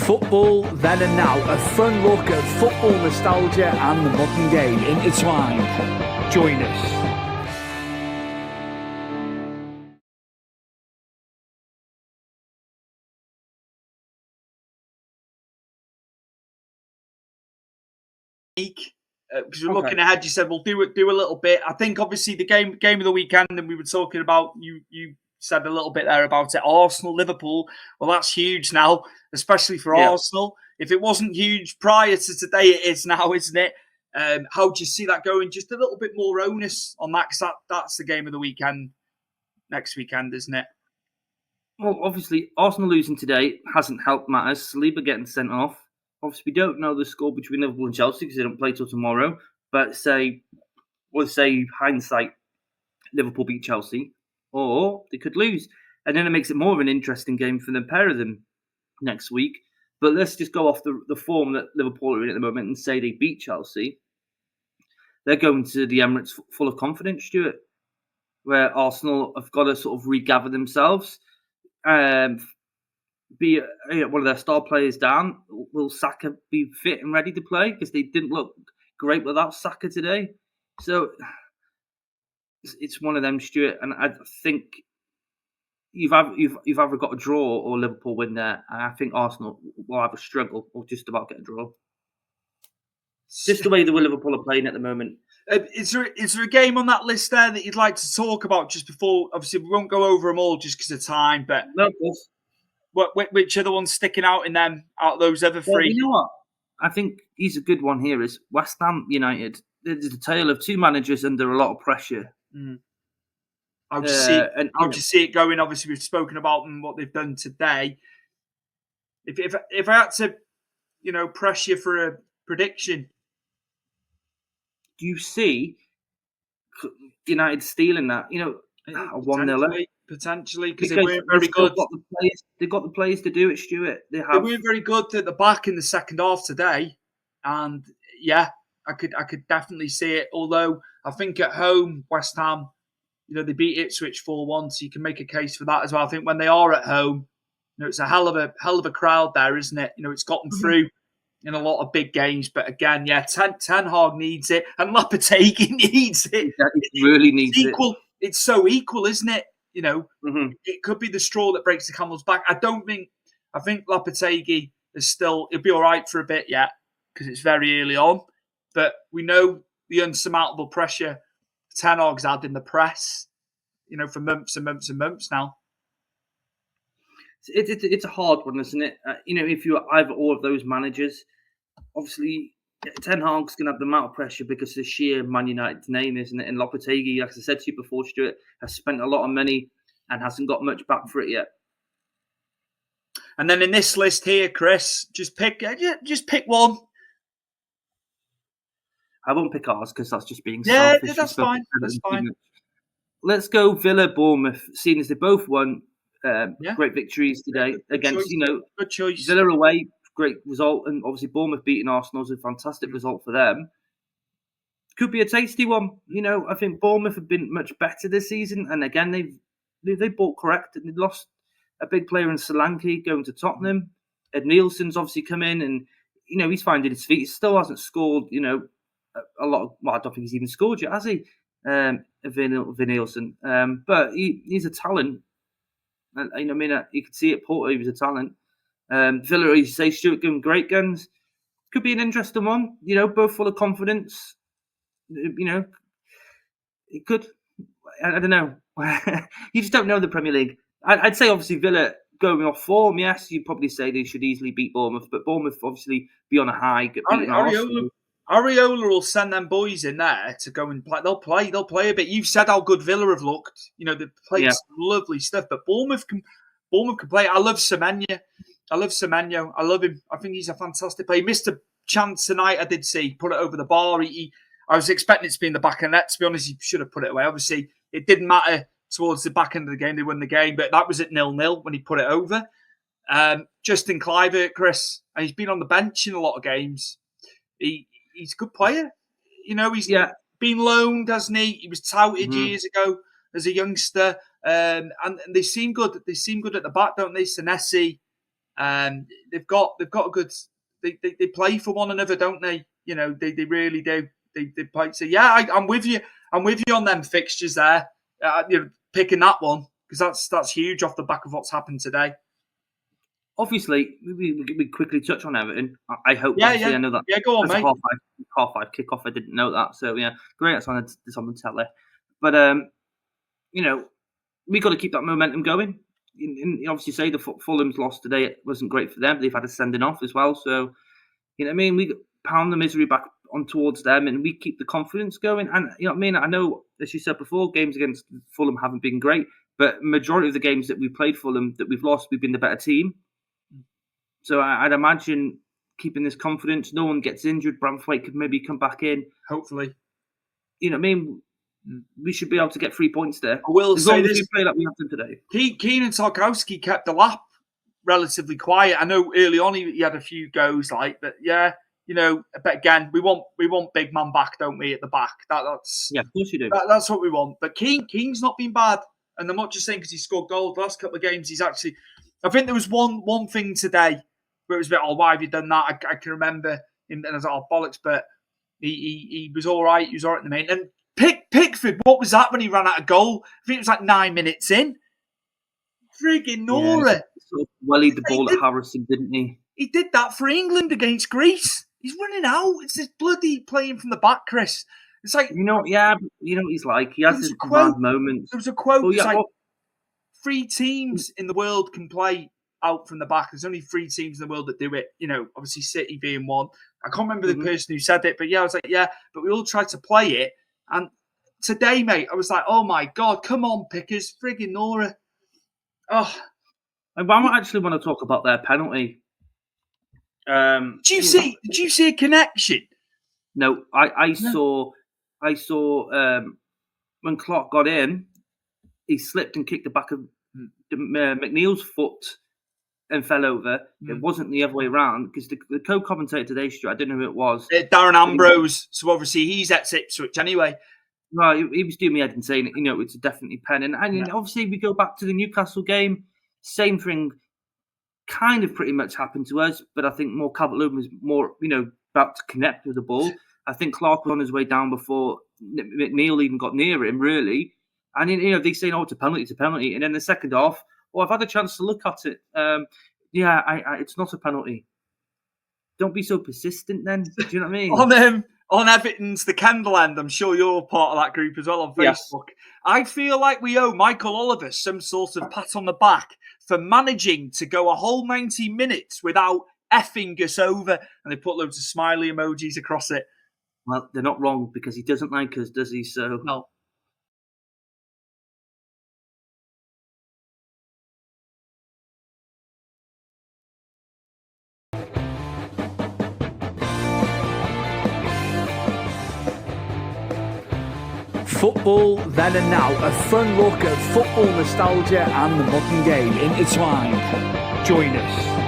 Football then and now, a fun look at football nostalgia and the modern game intertwined. Join us. Because we're looking ahead, you said we'll do a little bit. I think obviously the game of the weekend, and we were talking about you said a little bit there about it. Arsenal, Liverpool. Well, that's huge now, especially for Arsenal. If it wasn't huge prior to today, it is now, isn't it? How do you see that going? Just a little bit more onus on that, because that's the game of the weekend next weekend, isn't it? Well, obviously, Arsenal losing today hasn't helped matters. Saliba getting sent off. Obviously, we don't know the score between Liverpool and Chelsea because they don't play till tomorrow. But say hindsight, Liverpool beat Chelsea, or they could lose, and then it makes it more of an interesting game for the pair of them next week. But let's just go off the form that Liverpool are in at the moment and say they beat Chelsea. They're going to the Emirates full of confidence, Stuart, where Arsenal have got to sort of regather themselves. Be one of their star players down. Will Saka be fit and ready to play? Because they didn't look great without Saka today. So it's one of them, Stuart. And I think you've either got a draw or Liverpool win there. And I think Arsenal will have a struggle or just about get a draw. Just the way the Liverpool are playing at the moment. Is there a game on that list there that you'd like to talk about just before? Obviously, we won't go over them all just because of time. But no, of course. Which are the ones sticking out out of those other three? Well, you know what? I think he's a good one here. Is West Ham United? There's a tale of two managers under a lot of pressure. How do you see it going? Obviously, we've spoken about them, what they've done today. If I had to, press you for a prediction, do you see United stealing that? 1-0. Potentially, because they weren't very good. They've got the players to do it, Stuart. They weren't very good at the back in the second half today, and I could definitely see it. Although I think at home, West Ham, they beat Ipswich 4-1, so you can make a case for that as well. I think when they are at home, it's a hell of a crowd there, isn't it? It's got them through in a lot of big games. But again, Ten Hag needs it, and Lopetegui needs it. He really needs it. It's so equal, isn't it? It could be the straw that breaks the camel's back. I think Lopetegui he'll be all right for a bit yet because it's very early on. But we know the unsurmountable pressure Ten Hag's had in the press, for months and months and months now. It's a hard one, isn't it? If you're either or of those managers, obviously Ten Hag's going to have the amount of pressure because of the sheer Man United's name, isn't it? And Lopetegui, like I said to you before, Stuart, has spent a lot of money and hasn't got much back for it yet. And then in this list here, Chris, just pick one. I won't pick ours because that's just being selfish. Yeah, that's fine. That's fine. Let's go Villa, Bournemouth, seeing as they both won great victories today against, good choice. Villa away. Great result, and obviously Bournemouth beating Arsenal is a fantastic result for them. Could be a tasty one. I think Bournemouth have been much better this season, and again they bought correct and they lost a big player in Solanke going to Tottenham. Ed Nielsen's obviously come in, and he's finding his feet. He still hasn't scored. A lot of. Well, I don't think he's even scored yet, has he? Vin Nielsen, but he's a talent. And you could see at Porto he was a talent. Villa, as you say, Stuart, going great guns. Could be an interesting one. Both full of confidence. It could. I don't know. You just don't know the Premier League. I'd say obviously Villa going off form. Yes, you'd probably say they should easily beat Bournemouth, but Bournemouth obviously be on a high. Areola will send them boys in there to go and play. They'll play a bit. You've said how good Villa have looked. They've played some lovely stuff, but Bournemouth can play. I love Semenyo. I love him. I think he's a fantastic player. He missed a chance tonight, I did see. Put it over the bar. I was expecting it to be in the back of the net. To be honest, he should have put it away. Obviously, it didn't matter towards the back end of the game. They won the game, but that was at 0-0 when he put it over. Justin Kluivert, Chris, and he's been on the bench in a lot of games. He's a good player. He's been loaned, hasn't he? He was touted years ago as a youngster. And they seem good. They seem good at the back, don't they? Senesi. They've got a good. They play for one another, don't they? They really do. They play. So yeah, I'm with you. I'm with you on them fixtures there. Picking that one because that's huge off the back of what's happened today. Obviously, we quickly touch on Everton. I hope. Yeah. I know that. Yeah, go on, mate. Half five kickoff. I didn't know that. So yeah, great. It's on the telly. But we got to keep that momentum going. You obviously say the Fulham's loss today, it wasn't great for them. They've had a sending off as well. So we pound the misery back on towards them, and we keep the confidence going. And I know, as you said before, games against Fulham haven't been great, but majority of the games that we played Fulham that we've lost, we've been the better team. So I'd imagine keeping this confidence, no one gets injured. Branthwaite could maybe come back in. Hopefully. We should be able to get 3 points there. I will say this. We play like we have to today. Keenan Tarkowski kept the lap relatively quiet. I know early on he had a few goes, but yeah, but again, we want big man back, don't we, at the back? That's of course you do. That's what we want. But Keen's not been bad, and I'm not just saying because he scored goals the last couple of games. He's actually, I think there was one thing today where it was a bit, why have you done that? I can remember him, and I was like, bollocks, but he was all right. He was all right in the main. And Pickford, what was that when he ran out of goal? I think it was like 9 minutes in. Friggin' Nora. Yeah, sort of wellied the ball at Harrison, didn't he? He did that for England against Greece. He's running out. It's this bloody playing from the back, Chris. It's like... what he's like. He has his mad moments. There was a quote. It's 3 teams in the world can play out from the back. There's only 3 teams in the world that do it. Obviously City being one. I can't remember the person who said it, but yeah, I was like, yeah, but we all tried to play it. And today, mate, I was like, oh my God, come on, Pickers, friggin' Nora. Oh. I actually want to talk about their penalty. Did you see a connection? No, I saw when Clark got in, he slipped and kicked the back of McNeil's foot and fell over. It wasn't the other way around because the co-commentator today, Stuart, I didn't know who it was. Darren Ambrose. So obviously he's at Ipswich anyway. Right, he was doing me head and saying, it's definitely pen. And obviously we go back to the Newcastle game. Same thing kind of pretty much happened to us, but I think more Calvert-Lewin was more, about to connect with the ball. I think Clark was on his way down before McNeil even got near him, really. And they say, it's a penalty. And then the second half, I've had a chance to look at it. It's not a penalty. Don't be so persistent then. Do you know what I mean? On Everton's The Candle End, I'm sure you're part of that group as well on Facebook. Yes. I feel like we owe Michael Oliver some sort of pat on the back for managing to go a whole 90 minutes without effing us over. And they put loads of smiley emojis across it. Well, they're not wrong because he doesn't like us, does he? So no. Football, then and now, a fun look at football nostalgia and the modern game intertwined. Join us.